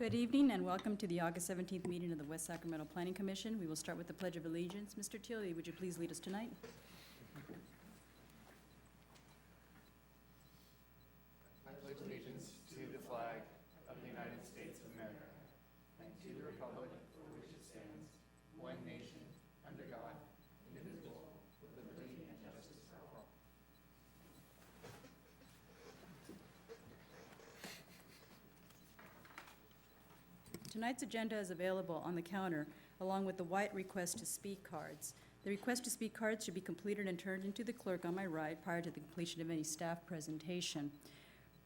Good evening and welcome to the August 17th meeting of the West Sacramento Planning Commission. We will start with the Pledge of Allegiance. Mr. Tilley, would you please lead us tonight? I pledge allegiance to the flag of the United States of America and to the republic for which it stands, one nation, under God, indivisible, with liberty and justice for all. Tonight's agenda is available on the counter along with the white request to speak cards. The request to speak cards should be completed and turned into the clerk on my right prior to the completion of any staff presentation.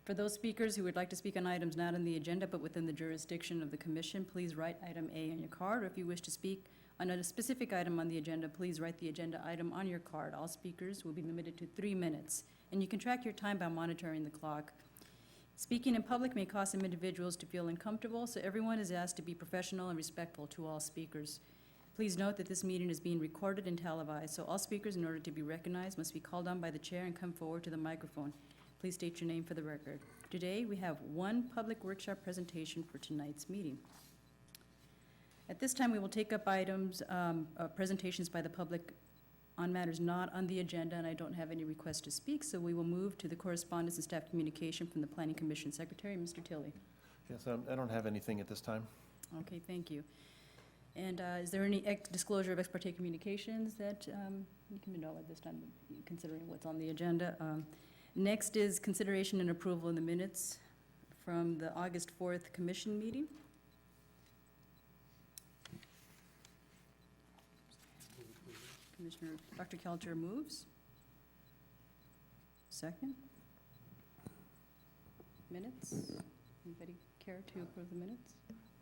For those speakers who would like to speak on items not on the agenda but within the jurisdiction of the commission, please write item A on your card, or if you wish to speak on a specific item on the agenda, please write the agenda item on your card. All speakers will be limited to 3 minutes, and you can track your time by monitoring the clock. Speaking in public may cause some individuals to feel uncomfortable, so everyone is asked to be professional and respectful to all speakers. Please note that this meeting is being recorded and televised, so all speakers, in order to be recognized, must be called on by the chair and come forward to the microphone. Please state your name for the record. Today, we have one public workshop presentation for tonight's meeting. At this time, we will take up items, presentations by the public on matters not on the agenda, and I don't have any requests to speak, so we will move to the correspondence and staff communication from the Planning Commission Secretary, Mr. Tilley. Yes, I don't have anything at this time. Okay, thank you. And is there any disclosure of ex parte communications that you can know at this time, considering what's on the agenda? Next is consideration and approval in the minutes from the August 4th commission meeting. Commissioner, Dr. Kelcher moves. Second. Minutes. Anybody care to approve the minutes?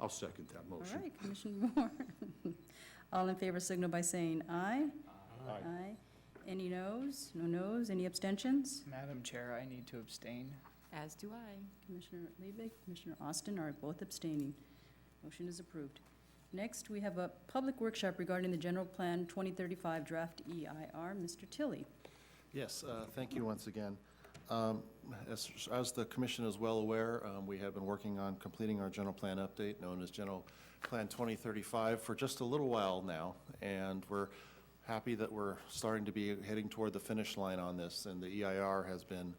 I'll second that motion. All right, Commissioner Moore. All in favor signal by saying aye. Aye. Any noes? No noes? Any abstentions? Madam Chair, I need to abstain. As do I. Commissioner Liebig, Commissioner Austin are both abstaining. Motion is approved. Next, we have a public workshop regarding the General Plan 2035 Draft EIR. Mr. Tilley. Yes, thank you once again. As the commission is well aware, we have been working on completing our general plan update, known as General Plan 2035, for just a little while now, and we're happy that we're starting to be heading toward the finish line on this, and the EIR has been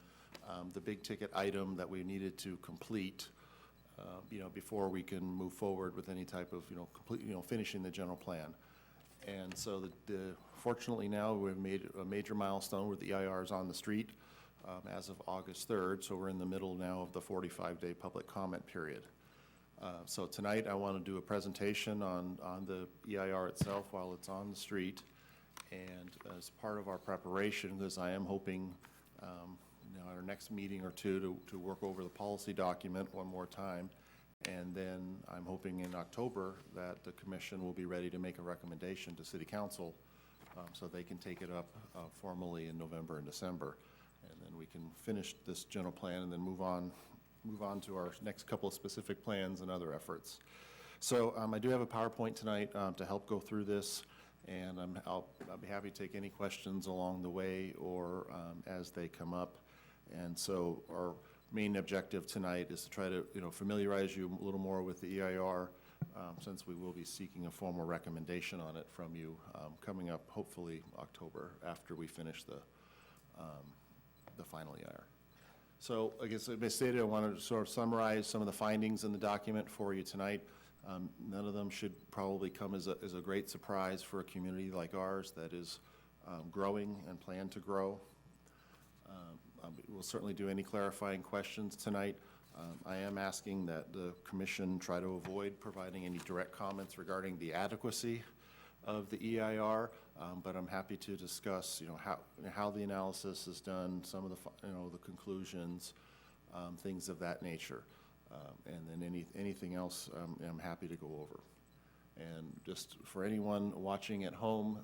the big ticket item that we needed to complete before we can move forward with any type of, finishing the general plan. And so fortunately now we've made a major milestone where the EIR is on the street as of August 3rd, so we're in the middle now of the 45-day public comment period. So tonight I want to do a presentation on the EIR itself while it's on the street, and as part of our preparation, because I am hoping at our next meeting or two to work over the policy document one more time, and then I'm hoping in October that the commission will be ready to make a recommendation to City Council so they can take it up formally in November and December, and then we can finish this general plan and then move on to our next couple of specific plans and other efforts. So I do have a PowerPoint tonight to help go through this, and I'll be happy to take any questions along the way or as they come up. And so our main objective tonight is to try to familiarize you a little more with the EIR, since we will be seeking a formal recommendation on it from you coming up hopefully October after we finish the final EIR. So I guess as I stated, I wanted to sort of summarize some of the findings in the document for you tonight. None of them should probably come as a great surprise for a community like ours that is growing and plan to grow. We'll certainly do any clarifying questions tonight. I am asking that the commission try to avoid providing any direct comments regarding the adequacy of the EIR, but I'm happy to discuss, how the analysis is done, some of the, the conclusions, things of that nature, and then anything else I'm happy to go over. And just for anyone watching at home,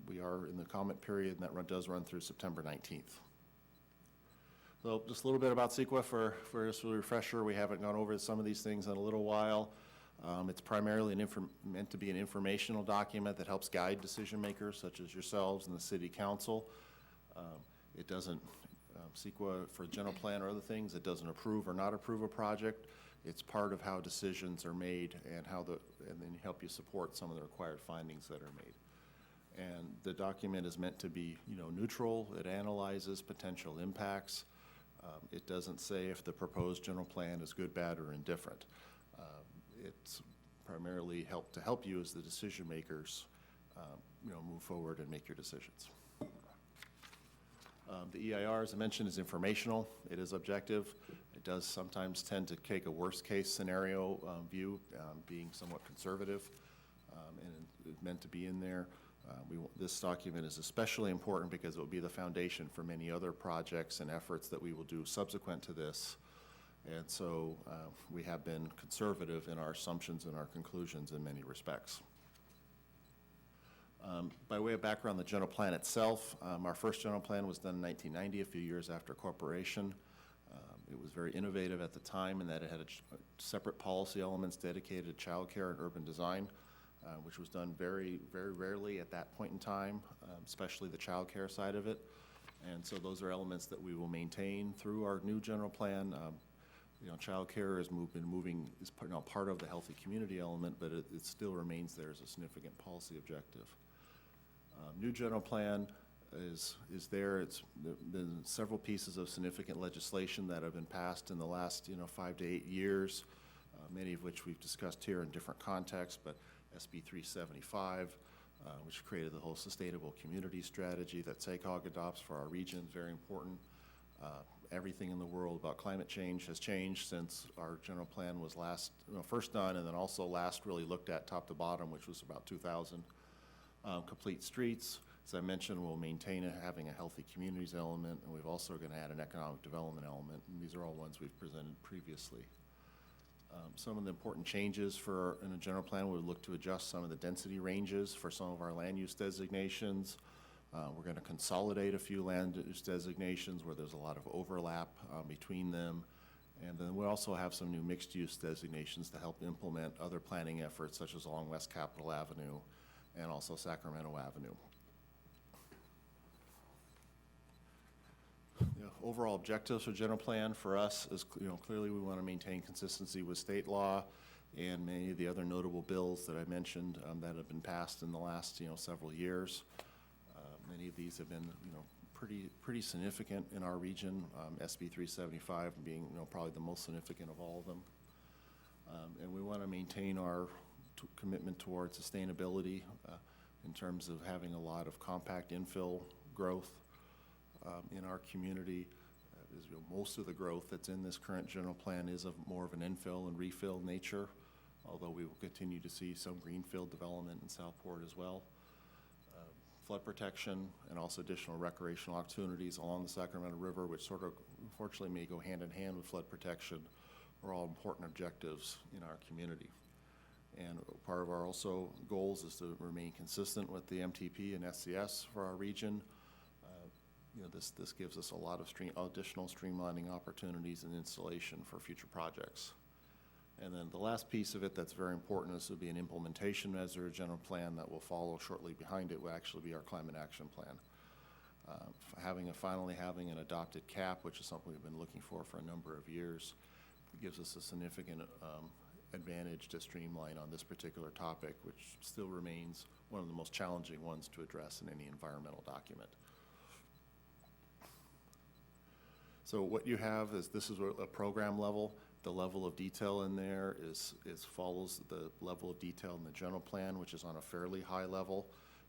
we are in the comment period, and that does run through September 19th. So just a little bit about CEQA for just a refresher. We haven't gone over some of these things in a little while. It's primarily meant to be an informational document that helps guide decision makers such as yourselves and the City Council. It doesn't, CEQA for general plan or other things, it doesn't approve or not approve a project. It's part of how decisions are made and and then help you support some of the required findings that are made. And the document is meant to be, neutral. It analyzes potential impacts. It doesn't say if the proposed general plan is good, bad, or indifferent. It's primarily to help you as the decision makers, move forward and make your decisions. The EIR, as I mentioned, is informational. It is objective. It does sometimes tend to take a worst-case scenario view, being somewhat conservative, and it's meant to be in there. This document is especially important because it will be the foundation for many other projects and efforts that we will do subsequent to this. And so we have been conservative in our assumptions and our conclusions in many respects. By way of background, the general plan itself, our first general plan was done in 1990, a few years after corporation. It was very innovative at the time in that it had separate policy elements dedicated to child care and urban design, which was done very, very rarely at that point in time, especially the child care side of it. And so those are elements that we will maintain through our new general plan. Child care is part of the healthy community element, but it still remains there as a significant policy objective. New general plan is there. It's been several pieces of significant legislation that have been passed in the last 5 to 8 years, many of which we've discussed here in different contexts, but SB 375, which created the whole sustainable community strategy that SACOG adopts for our region, very important. Everything in the world about climate change has changed since our general plan was first done, and then also last really looked at top to bottom, which was about 2000. Complete streets, as I mentioned, we'll maintain having a healthy communities element, and we've also going to add an economic development element, and these are all ones we've presented previously. Some of the important changes in a general plan, we would look to adjust some of the density ranges for some of our land use designations. We're going to consolidate a few land use designations where there's a lot of overlap between them. And then we also have some new mixed use designations to help implement other planning efforts such as along West Capitol Avenue and also Sacramento Avenue. Overall objectives for general plan for us is, clearly we want to maintain consistency with state law and many of the other notable bills that I mentioned that have been passed in the last, several years. Many of these have been, pretty significant in our region, SB 375 being, probably the most significant of all of them. And we want to maintain our commitment towards sustainability in terms of having a lot of compact infill growth in our community. Most of the growth that's in this current general plan is of more of an infill and refill nature, although we will continue to see some greenfield development in Southport as well. Flood protection and also additional recreational opportunities along the Sacramento River, which sort of unfortunately may go hand in hand with flood protection, are all important objectives in our community. And part of our also goals is to remain consistent with the MTP and SCS for our region. This gives us a lot of additional streamlining opportunities and installation for future projects. And then the last piece of it that's very important, this will be an implementation measure, a general plan that will follow shortly behind it will actually be our climate action plan. Finally having an adopted CAP, which is something we've been looking for a number of years, gives us a significant advantage to streamline on this particular topic, which still remains one of the most challenging ones to address in any environmental document. So what you have is, this is a program level. The level of detail in there follows the level of detail in the general plan, which is on a fairly high level.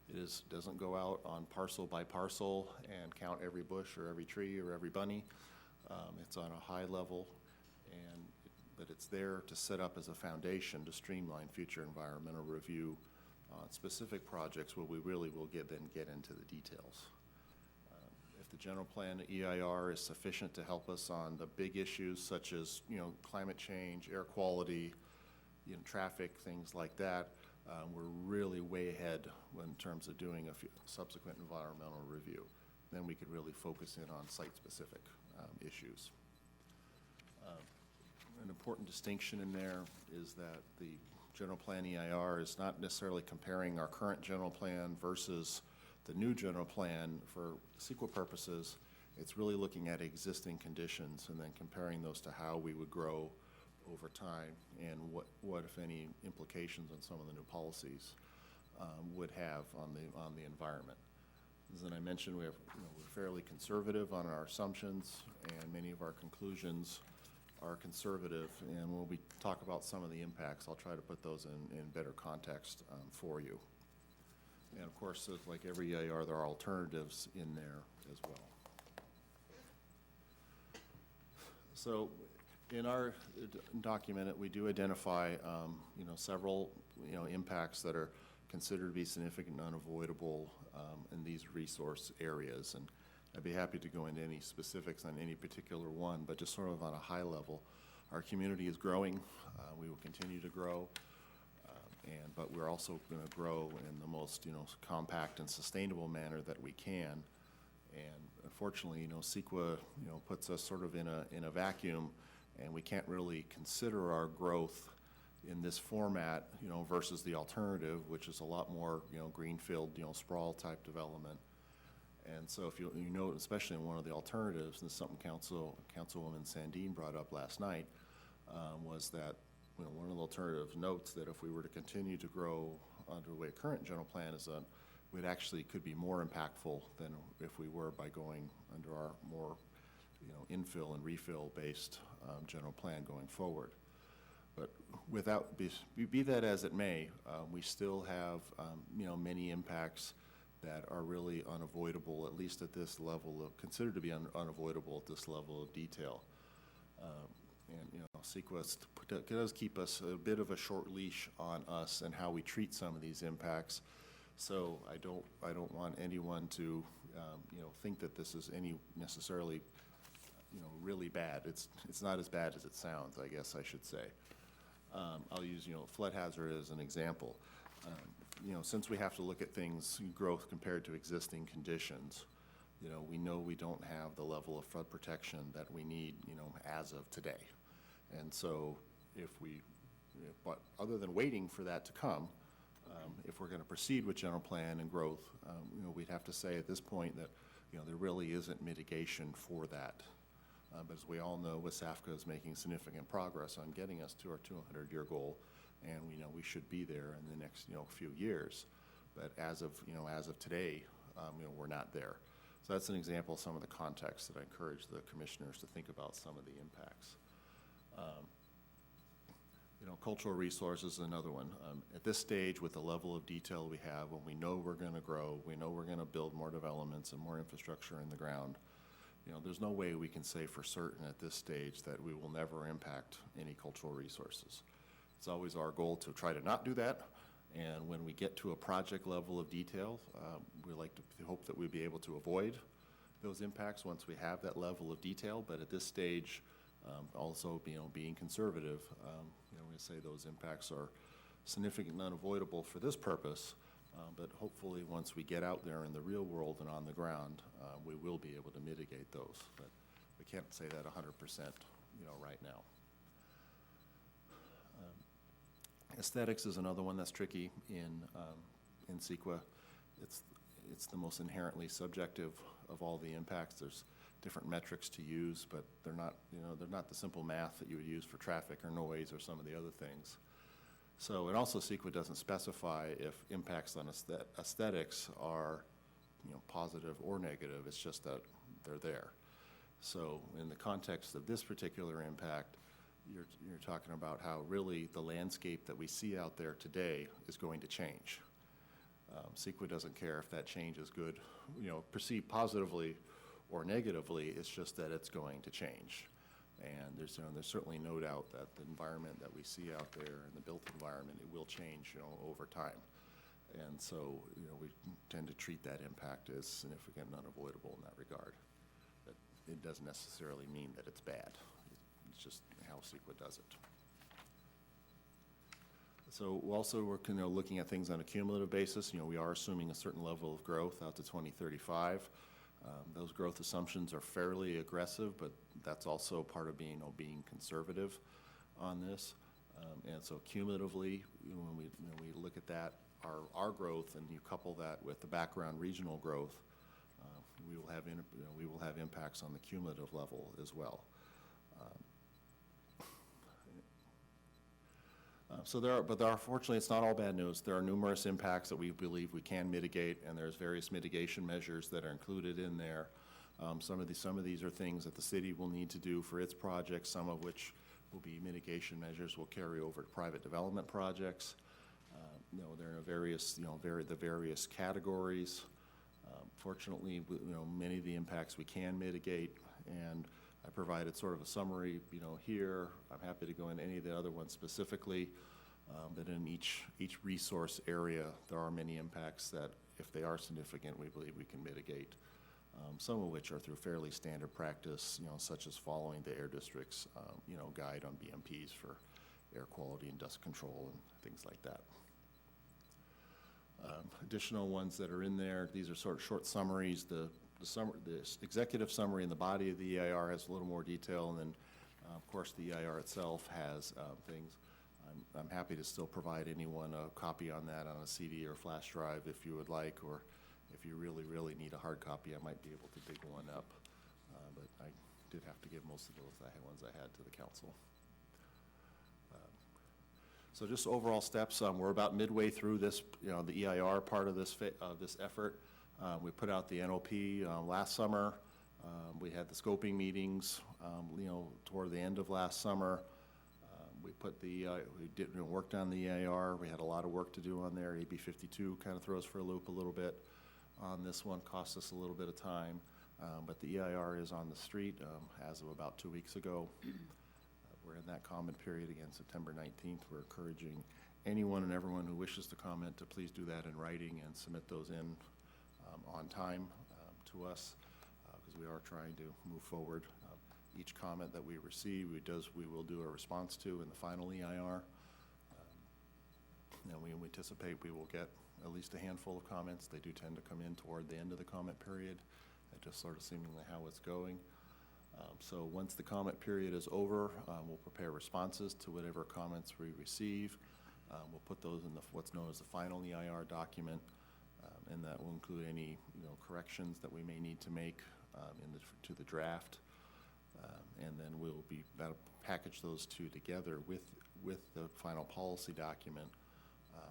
It doesn't go out on parcel by parcel and count every bush or every tree or every bunny. It's on a high level, but it's there to set up as a foundation to streamline future environmental review on specific projects where we really will get into the details. If the general plan EIR is sufficient to help us on the big issues such as climate change, air quality, traffic, things like that, we're really way ahead in terms of doing a subsequent environmental review. Then we could really focus in on site-specific issues. An important distinction in there is that the general plan EIR is not necessarily comparing our current general plan versus the new general plan for CEQA purposes. It's really looking at existing conditions and then comparing those to how we would grow over time, and what if any, implications on some of the new policies would have on the environment. As I mentioned, we're fairly conservative on our assumptions, and many of our conclusions are conservative. And when we talk about some of the impacts, I'll try to put those in better context for you. And of course, like every EIR, there are alternatives in there as well. So in our document, we do identify, several, impacts that are considered to be significant and unavoidable in these resource areas. And I'd be happy to go into any specifics on any particular one, but just sort of on a high level, our community is growing. We will continue to grow, but we're also going to grow in the most, compact and sustainable manner that we can. And unfortunately, CEQA, puts us sort of in a vacuum, and we can't really consider our growth in this format, versus the alternative, which is a lot more, greenfield, sprawl type development. And so if you note, especially in one of the alternatives, and this is something Councilwoman Sandine brought up last night, was that, one of the alternative notes that if we were to continue to grow under the way current general plan is done, we'd actually could be more impactful than if we were by going under our more, infill and refill based general plan going forward. But without, be that as it may, we still have, many impacts that are really unavoidable, at least at this level of, considered to be unavoidable at this level of detail. And, CEQA does keep us a bit of a short leash on us and how we treat some of these impacts. So I don't want anyone to, think that this is any necessarily, really bad. It's not as bad as it sounds, I guess I should say. I'll use, flood hazard as an example. Since we have to look at things, growth compared to existing conditions, we know we don't have the level of flood protection that we need, as of today. And so but other than waiting for that to come, if we're going to proceed with general plan and growth, we'd have to say at this point that, there really isn't mitigation for that. But as we all know, WSAFCA is making significant progress on getting us to our 200-year goal, and we know we should be there in the next, few years. But as of today, we're not there. So that's an example of some of the context that I encourage the commissioners to think about some of the impacts. Cultural resources is another one. At this stage, with the level of detail we have, when we know we're going to grow, we know we're going to build more developments and more infrastructure in the ground, there's no way we can say for certain at this stage that we will never impact any cultural resources. It's always our goal to try to not do that, and when we get to a project level of detail, we like to hope that we'll be able to avoid those impacts once we have that level of detail. But at this stage, also, being conservative, we say those impacts are significant and unavoidable for this purpose, but hopefully once we get out there in the real world and on the ground, we will be able to mitigate those. But we can't say that 100%, right now. Aesthetics is another one that's tricky in CEQA. It's the most inherently subjective of all the impacts. There's different metrics to use, but they're not the simple math that you would use for traffic or noise or some of the other things. So, and also CEQA doesn't specify if impacts on aesthetics are, positive or negative. It's just that they're there. So in the context of this particular impact, you're talking about how really the landscape that we see out there today is going to change. CEQA doesn't care if that change is good, perceived positively or negatively. It's just that it's going to change. And there's certainly no doubt that the environment that we see out there, and the built environment, it will change, over time. And so, we tend to treat that impact as significant and unavoidable in that regard. But it doesn't necessarily mean that it's bad. It's just how CEQA does it. So also we're looking at things on a cumulative basis. We are assuming a certain level of growth out to 2035. Those growth assumptions are fairly aggressive, but that's also part of being conservative on this. And so cumulatively, when we look at that, our growth, and you couple that with the background regional growth, we will have impacts on the cumulative level as well. Fortunately, it's not all bad news. There are numerous impacts that we believe we can mitigate, and there's various mitigation measures that are included in there. Some of these are things that the city will need to do for its projects, some of which will be mitigation measures will carry over to private development projects. They're in the various categories. Fortunately, many of the impacts we can mitigate, and I provided sort of a summary, here. I'm happy to go into any of the other ones specifically, but in each resource area, there are many impacts that, if they are significant, we believe we can mitigate. Some of which are through fairly standard practice, such as following the air district's, guide on BMPs for air quality and dust control and things like that. Additional ones that are in there, these are sort of short summaries. The executive summary in the body of the EIR has a little more detail, and then, of course, the EIR itself has things. I'm happy to still provide anyone a copy on that on a CD or flash drive if you would like, or if you really, really need a hard copy, I might be able to dig one up. But I did have to give most of those ones I had to the council. So just overall steps, we're about midway through this, the EIR part of this effort. We put out the NOP last summer. We had the scoping meetings, toward the end of last summer. We worked on the EIR. We had a lot of work to do on there. AB 52 kind of throws for a loop a little bit on this one, cost us a little bit of time. But the EIR is on the street as of about 2 weeks ago. We're in that comment period again, September 19th. We're encouraging anyone and everyone who wishes to comment to please do that in writing and submit those in on time to us, because we are trying to move forward. Each comment that we receive, we will do a response to in the final EIR. And we anticipate we will get at least a handful of comments. They do tend to come in toward the end of the comment period. That just sort of seemingly how it's going. So once the comment period is over, we'll prepare responses to whatever comments we receive. We'll put those in what's known as the final EIR document, and that will include any corrections that we may need to make to the draft. And then that'll package those two together with the final policy document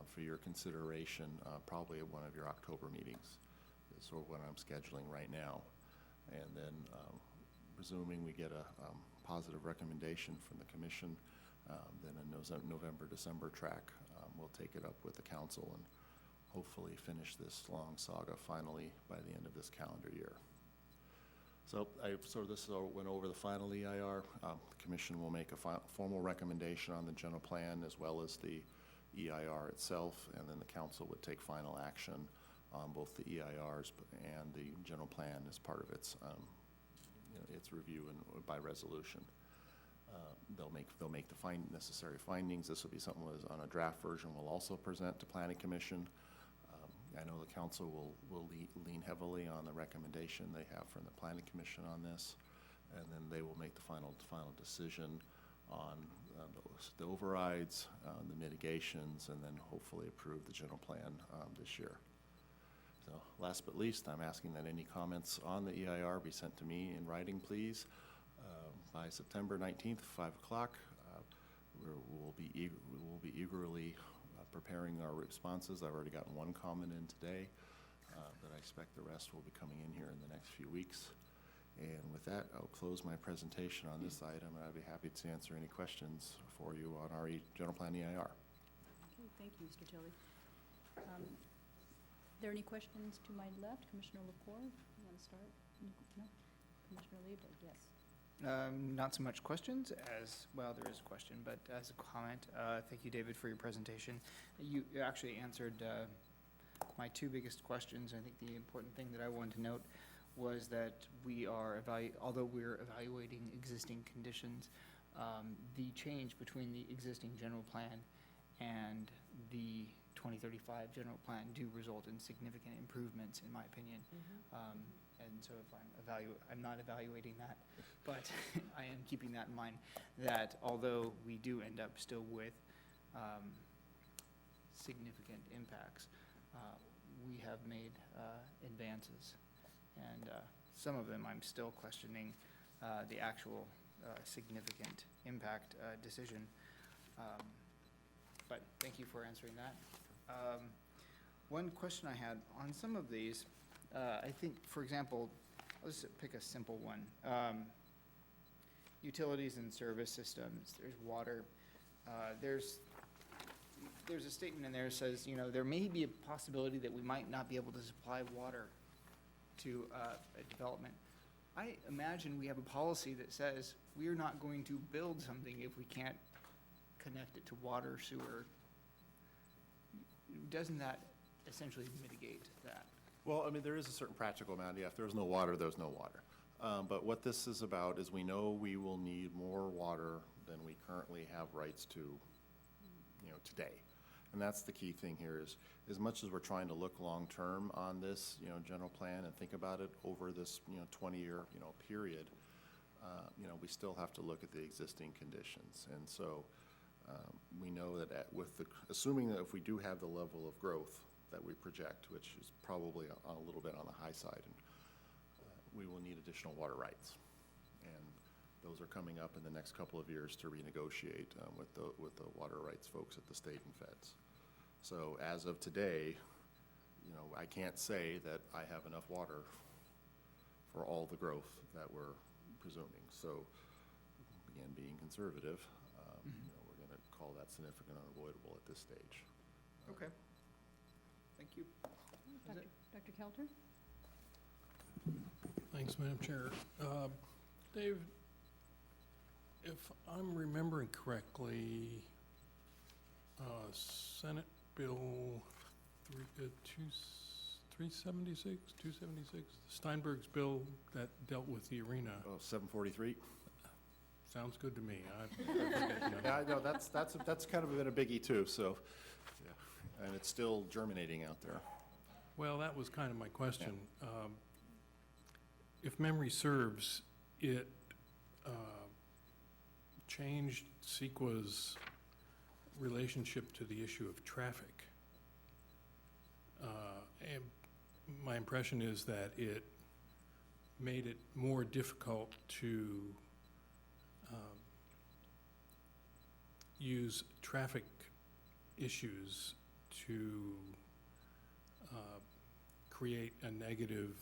for your consideration, probably at one of your October meetings. Is sort of what I'm scheduling right now. And then presuming we get a positive recommendation from the commission, then in November, December track, we'll take it up with the council and hopefully finish this long saga finally by the end of this calendar year. So this went over the final EIR. The commission will make a formal recommendation on the general plan as well as the EIR itself, and then the council would take final action on both the EIRs and the general plan as part of its review and by resolution. They'll make the necessary findings. This will be something that is on a draft version. We'll also present to Planning Commission. I know the council will lean heavily on the recommendation they have from the Planning Commission on this, and then they will make the final decision on the overrides, the mitigations, and then hopefully approve the general plan this year. So last but least, I'm asking that any comments on the EIR be sent to me in writing, please, by September 19th, 5 o'clock. We'll be eagerly preparing our responses. I've already gotten one comment in today, but I expect the rest will be coming in here in the next few weeks. And with that, I'll close my presentation on this item, and I'd be happy to answer any questions for you on our general plan EIR. Okay, thank you, Mr. Tilley. Are there any questions to my left? Commissioner LaCour, you want to start? No? Commissioner Lieber, yes. Not so much questions as, well, there is a question, but as a comment, thank you, David, for your presentation. You actually answered my two biggest questions. I think the important thing that I wanted to note was that although we're evaluating existing conditions, the change between the existing general plan and the 2035 general plan do result in significant improvements, in my opinion. And so if I'm not evaluating that, but I am keeping that in mind, that although we do end up still with significant impacts, we have made advances. And some of them I'm still questioning the actual significant impact decision. but thank you for answering that. One question I had, on some of these, I think, for example, I'll just pick a simple one. Utilities and service systems, there's water. There's a statement in there that says, you know, there may be a possibility that we might not be able to supply water to a development. I imagine we have a policy that says we are not going to build something if we can't connect it to water, sewer. Doesn't that essentially mitigate that? Well, I mean, there is a certain practical amount. Yeah, if there's no water, there's no water. But what this is about is we know we will need more water than we currently have rights to, you know, today. And that's the key thing here is, as much as we're trying to look long-term on this, you know, general plan and think about it over this, you know, 20-year, you know, period, you know, we still have to look at the existing conditions. And so we know that assuming that if we do have the level of growth that we project, which is probably a little bit on the high side, and we will need additional water rights. And those are coming up in the next couple of years to renegotiate with the water rights folks at the state and feds. So as of today, you know, I can't say that I have enough water for all the growth that we're presuming. So again, being conservative, you know, we're going to call that significant unavoidable at this stage. Okay. Thank you. Dr. Kelter? Thanks, Madam Chair. Dave, if I'm remembering correctly, Senate Bill 376, Steinberg's bill that dealt with the arena. Oh, 743? Sounds good to me. Yeah, I know, that's kind of been a biggie too, so, yeah. And it's still germinating out there. Well, that was kind of my question. If memory serves, it changed CEQA's relationship to the issue of traffic. And my impression is that it made it more difficult to use traffic issues to create a negative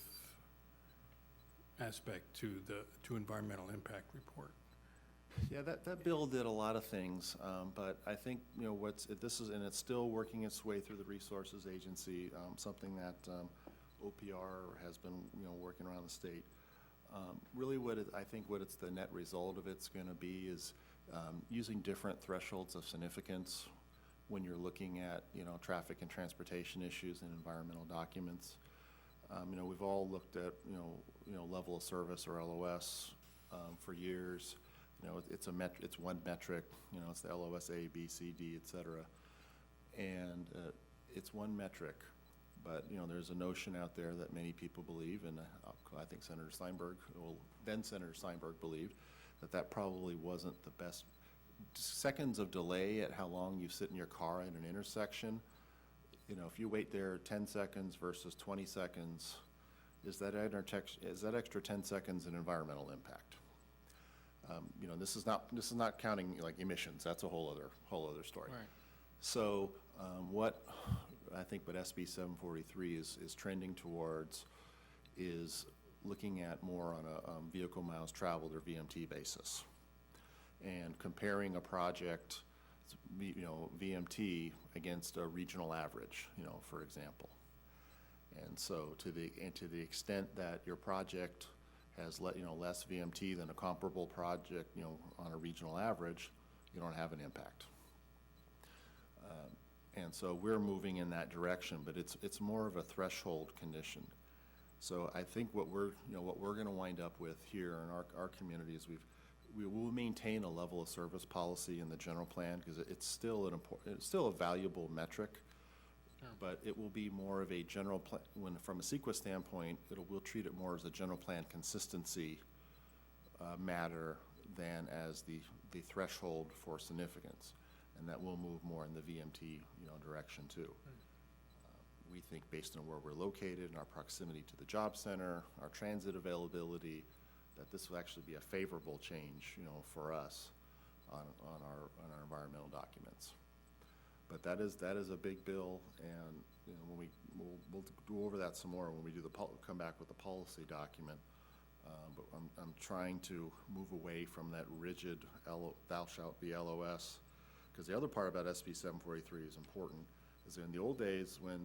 aspect to environmental impact report. Yeah, that bill did a lot of things, but I think, you know, and it's still working its way through the Resources Agency, something that OPR has been, you know, working around the state. Really I think what it's the net result of it's going to be is using different thresholds of significance when you're looking at, you know, traffic and transportation issues and environmental documents. You know, we've all looked at, you know, level of service or LOS for years. You know, it's one metric. You know, it's the LOS A, B, C, D, et cetera, and it's one metric. But you know, there's a notion out there that many people believe, and I think Senator Steinberg, well, then Senator Steinberg, believed that probably wasn't the best. Seconds of delay at how long you sit in your car at an intersection. You know, if you wait there 10 seconds versus 20 seconds, is that extra 10 seconds an environmental impact? You know, this is not counting like emissions. That's a whole other story. Right. So what I think what SB 743 is trending towards is looking at more on a vehicle miles traveled or VMT basis, and comparing a project, you know, VMT against a regional average, you know, for example. And so to the extent that your project has less VMT than a comparable project, you know, on a regional average, you don't have an impact. And so we're moving in that direction, but it's more of a threshold condition. So I think what we're going to wind up with here in our community is we will maintain a level of service policy in the general plan, because it's still a valuable metric. Sure. But it will be more of a general plan. When from a CEQA standpoint, we'll treat it more as a general plan consistency matter than as the threshold for significance, and that will move more in the VMT direction too. We think based on where we're located and our proximity to the job center, our transit availability, that this will actually be a favorable change, for us on our environmental documents. But that is a big bill, and, you know, when we'll go over that some more when we do come back with the policy document. But I'm trying to move away from that rigid thou shalt be LOS, because the other part about SB 743 is important, is in the old days, when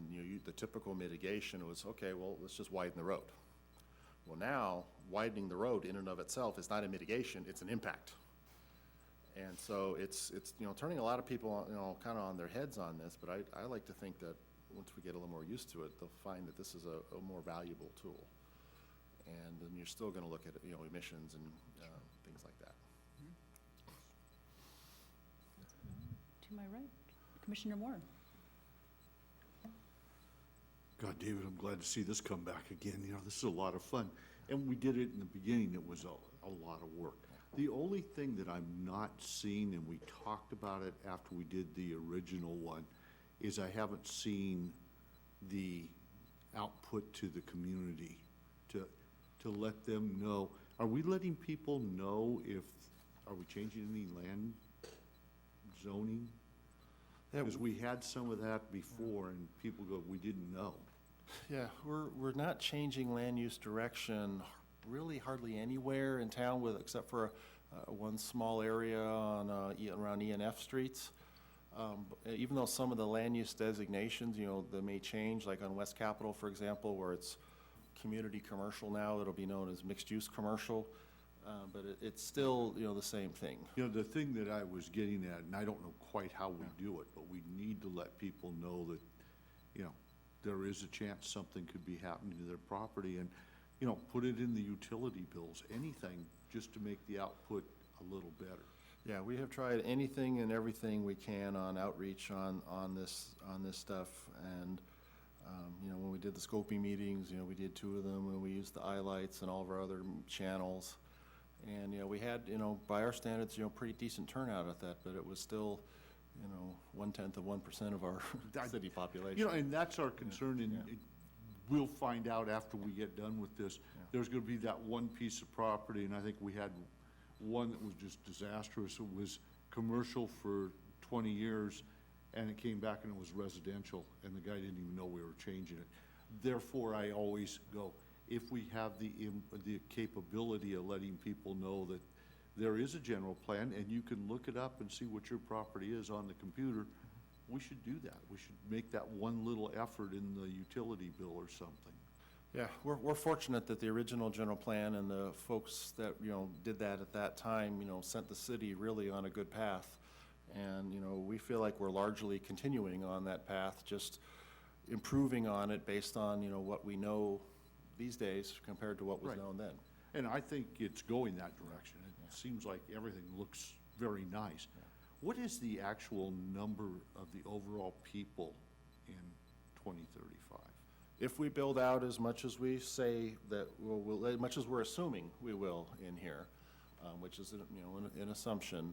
the typical mitigation was, okay, well, let's just widen the road. Well, now, widening the road in and of itself is not a mitigation, it's an impact. And so it's turning a lot of people, kind of on their heads on this, but I like to think that once we get a little more used to it, they'll find that this is a more valuable tool. And then you're still gonna look at, emissions and things like that. To my right, Commissioner Moore. God, David, I'm glad to see this come back again. This is a lot of fun. And we did it in the beginning. It was a lot of work. The only thing that I'm not seeing, and we talked about it after we did the original one, is I haven't seen the output to the community to let them know. Are we letting people know are we changing any land zoning? Yeah, Because we had some of that before, and people go, we didn't know. Yeah, we're not changing land use direction really hardly anywhere in town, except for one small area on around E&F streets. Even though some of the land use designations, they may change, like on West Capitol, for example, where it's community commercial now, it'll be known as mixed-use commercial, but it's still, the same thing. The thing that I was getting at, and I don't know quite how we do it, but we need to let people know that, there is a chance something could be happening to their property, and, put it in the utility bills, anything, just to make the output a little better. Yeah, we have tried anything and everything we can on outreach on this stuff, and, when we did the scoping meetings, we did 2 of them, and we used the iLights and all of our other channels. And, we had, by our standards, pretty decent turnout at that, but it was still, 0.1% of our city population. And that's our concern, and Yeah. we'll find out after we get done with this. Yeah. There's gonna be that one piece of property, and I think we had one that was just disastrous. It was commercial for 20 years, and it came back and it was residential, and the guy didn't even know we were changing it. Therefore, I always go, if we have the capability of letting people know that there is a general plan, and you can look it up and see what your property is on the computer, we should do that. We should make that one little effort in the utility bill or something. Yeah, we're fortunate that the original general plan and the folks that, did that at that time, sent the city really on a good path. And, we feel like we're largely continuing on that path, just improving on it based on, what we know these days compared to what was Right. known then. And I think it's going that direction. It seems like everything looks very nice. Yeah. What is the actual number of the overall people in 2035? If we build out as much as we say that as much as we're assuming we will in here, which is, an assumption,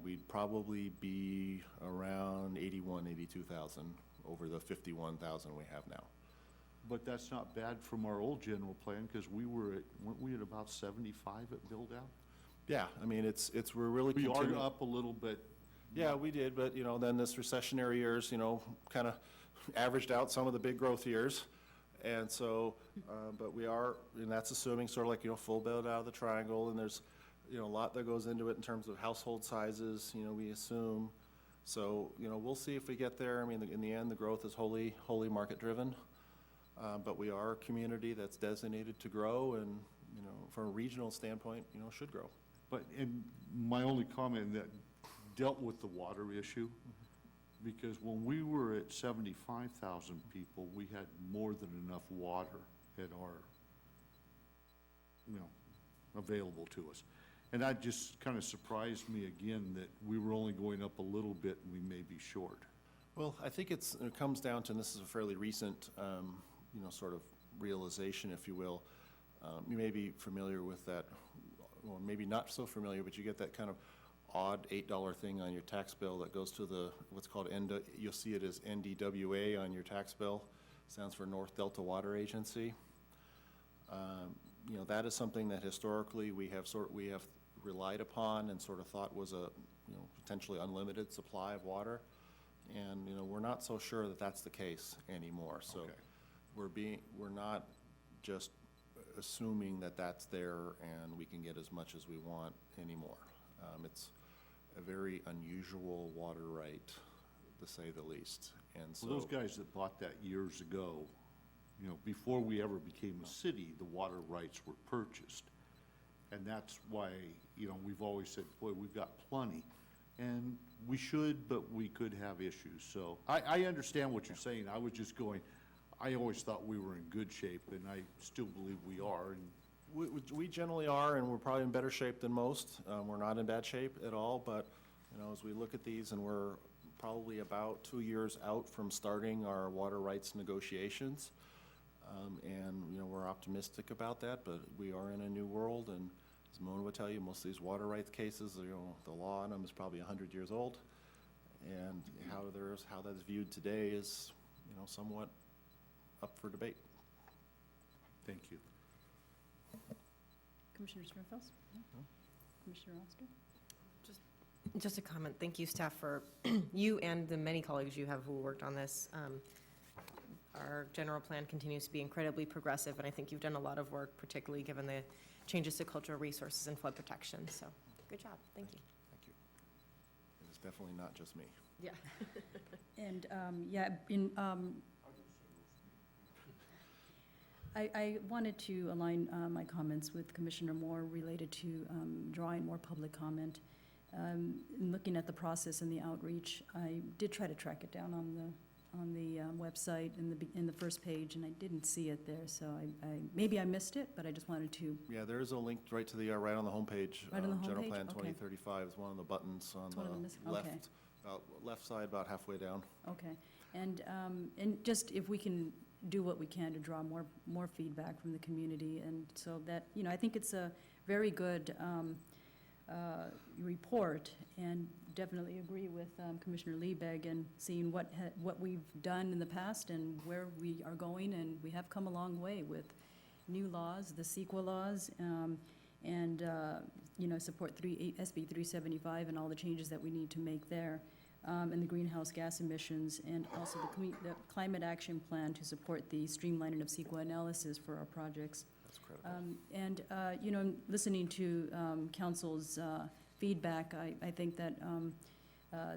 we'd probably be around 82,000 over the 51,000 we have now. But that's not bad from our old general plan, because weren't we at about 75 at build-out? Yeah, I mean, we're really We are continuing. up a little bit. Yeah, we did, but, then this recessionary years, kind of averaged out some of the big growth years. And so, but we are, and that's assuming sort of like, full build out of the triangle, and there's, a lot that goes into it in terms of household sizes, we assume. So, we'll see if we get there. I mean, in the end, the growth is wholly market driven. But we are a community that's designated to grow and, from a regional standpoint, should grow. But, and my only comment that dealt with the water issue, because when we were at 75,000 people, we had more than enough water at our, available to us. And that just kind of surprised me again, that we were only going up a little bit and we may be short. Well, I think it comes down to, and this is a fairly recent, sort of realization, if you will. You may be familiar with that, or maybe not so familiar, but you get that kind of odd $8 thing on your tax bill that goes to what's called, you'll see it as NDWA on your tax bill. Stands for North Delta Water Agency. That is something that historically we have relied upon and sort of thought was a, potentially unlimited supply of water. And, we're not so sure that that's the case anymore. So Okay. we're not just assuming that that's there and we can get as much as we want anymore. It's a very unusual water right, to say the least. And so. Well, those guys that bought that years ago, before we ever became a city, the water rights were purchased. And that's why, we've always said, boy, we've got plenty. And we should, but we could have issues. So I understand what you're saying. I was just going, I always thought we were in good shape, and I still believe we are. And We generally are, and we're probably in better shape than most. We're not in bad shape at all, but, as we look at these, and we're probably about 2 years out from starting our water rights negotiations, and, we're optimistic about that, but we are in a new world, and as Mona would tell you, most of these water rights cases, the law on them is probably 100 years old, and how that's viewed today is, somewhat up for debate. thank you. Commissioner Sternfels? Commissioner Oster? Just a comment. Thank you, staff, for you and the many colleagues you have who worked on this. Our general plan continues to be incredibly progressive, and I think you've done a lot of work, particularly given the changes to cultural resources and flood protection. So, good job. Thank you. Thank you. It's definitely not just me. Yeah. And, I wanted to align my comments with Commissioner Moore related to drawing more public comment. In looking at the process and the outreach, I did try to track it down on the website in the first page, and I didn't see it there, so maybe I missed it, but I just wanted to. Yeah, there is a link right to the, right on the homepage. Right on the General homepage? Plan Okay. 2035 is one of the buttons on It's one of the the okay. left side, about halfway down. Okay, and just if we can do what we can to draw more feedback from the community, and so that, I think it's a very good report, and definitely agree with Commissioner Liebeg and seeing what we've done in the past and where we are going, and we have come a long way with new laws, the CEQA laws, and, support SB 375 and all the changes that we need to make there, and the greenhouse gas emissions, and also the climate action plan to support the streamlining of CEQA analysis for our projects. That's critical. Listening to council's feedback, I think that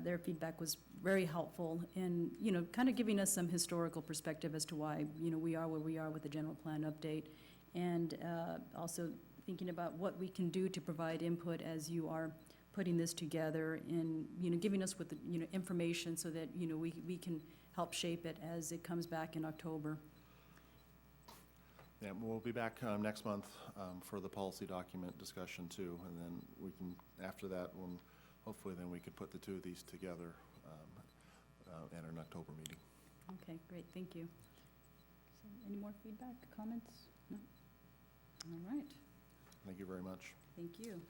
their feedback was very helpful in, kind of giving us some historical perspective as to why, we are where we are with the general plan update, and also thinking about what we can do to provide input as you are putting this together, and, giving us with the, information so that, we can help shape it as it comes back in October. Yeah, we'll be back next month for the policy document discussion too, and then we can, after that, hopefully then we could put the two of these together at an October meeting. Okay, great, thank you. So, any more feedback, comments? No? All right, Thank you very much. thank you.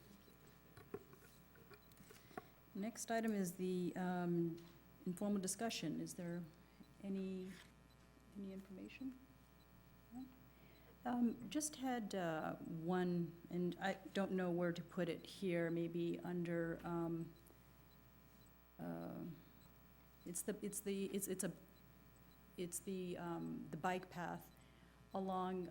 Next item is the informal discussion. Is there any information? No? Just had one, and I don't know where to put it here, maybe under, it's the bike path along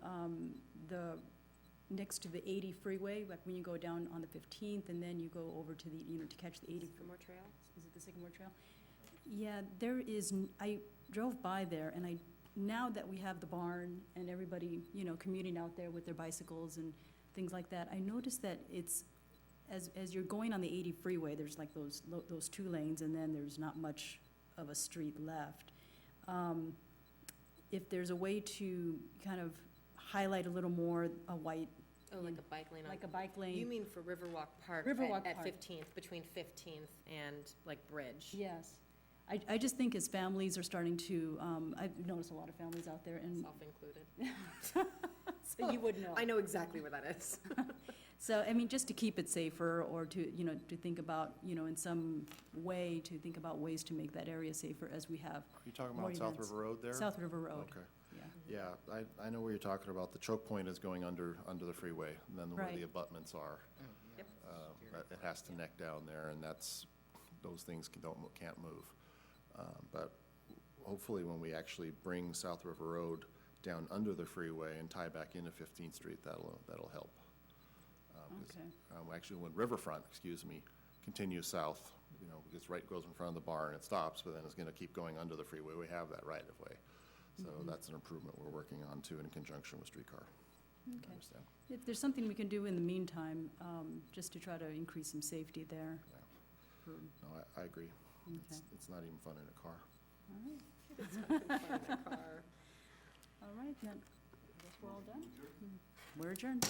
next to the 80 freeway, like when you go down on the 15th, and then you go over to the, to catch the 80. Sycamore Trail? Is it the Sycamore Trail? Yeah, there is, I drove by there, and now that we have the barn and everybody, commuting out there with their bicycles and things like that, I noticed that it's, as you're going on the 80 freeway, there's like those two lanes, and then there's not much of a street left. If there's a way to kind of highlight a little more a white, Oh, like a bike lane. like a bike lane. You mean for Riverwalk Park? Riverwalk at Park. 15th, between 15th and like Bridge? Yes. I just think as families are starting to, I've noticed a lot of families out there, and Self included. so you would know. I know exactly where that is. So, just to keep it safer, or to, to think about, in some way, to think about ways to make that area safer as we have Are you talking more about South events. River Road there? South River Road. Okay. Yeah. Yeah, I know where you're talking about. The choke point is going under the freeway, and then where Right. the abutments are. Yep. It has to neck down there, and those things can't move. But hopefully, when we actually bring South River Road down under the freeway and tie back into 15th Street, that'll help. 'Cause, Okay. Actually, when Riverfront, continues south, because goes in front of the bar and it stops, but then it's gonna keep going under the freeway, we have that right of way. So that's an improvement we're working on too, in conjunction with streetcar. I Okay. understand. If there's something we can do in the meantime, just to try to increase some safety there. Yeah. for- No, I agree. Okay. It's not even fun in a car. All right, then, I guess we're all done. We're adjourned.